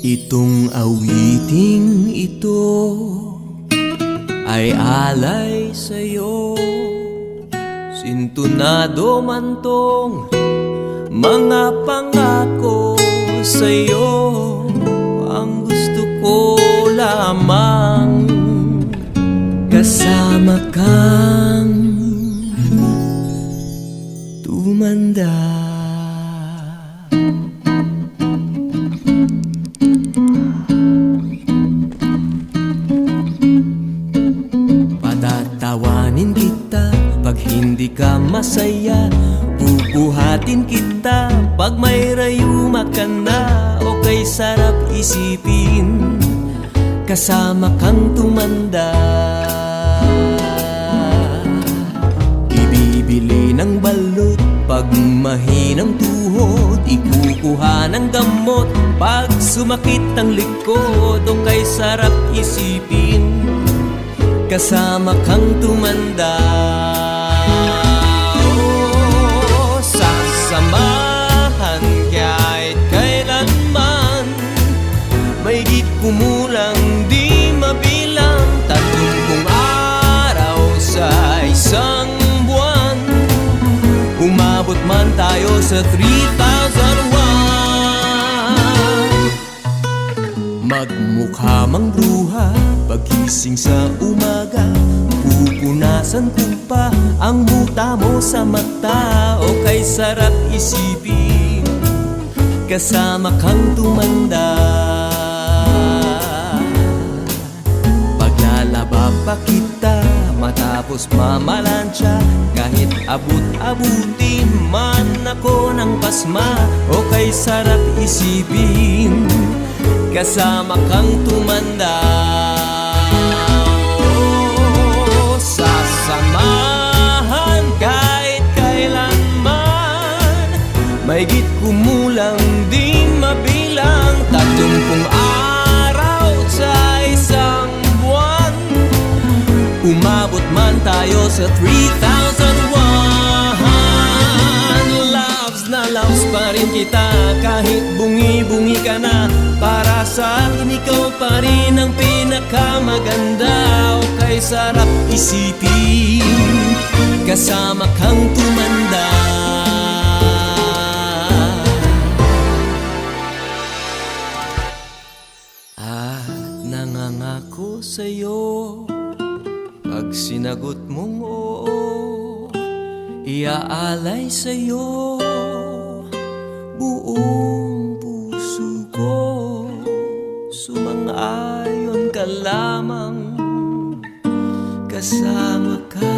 Itong awiting ito ay alay sa'yo. Sintunado man tong mga pangako sa'yo. Ang gusto ko lamang kasama kang tumanda. Patatawanin kita pag hindi ka masaya. Bubuhatin kita pag may rayuma ka na. O kay sarap isipin kasama kang tumanda. Ibibili ng balot pag mahinang tuhod. Ikukuha ng gamot pag sumakit ang likod. O kay sarap isipin kasama kang tumanda. Oh, sasamahan kahit kailanman. Mahigit kumulang di mabilang 30 araw sa isang buwan. Umabot man tayo sa 3,001. Magmukha mang bruha pagising sa umaga. Pupunasan ko pa ang muta mo sa mata. O kay sarap isipin kasama kang tumanda. Paglalaba pa kita matapos mamalansya. Kahit abut-abutin man ako ng pasma. O kay sarap isipin kasama kang tumanda. Oh, sasamahan kahit kailanman. Mahigit kumulang di mabilang 30 araw sa isang buwan. Umabot man tayo sa 3,001. Loves na loves pa rin kita kahit bungi-bungi ka na. Para sa akin ikaw pa rin ang pinakamaganda. O kay sarap isipin kasama kang tumanda. At nangangako sa'yo pag sinagot mong oo, iaalay sa'yo buong puso ko. Sumang-ayon ka lamang kasama ka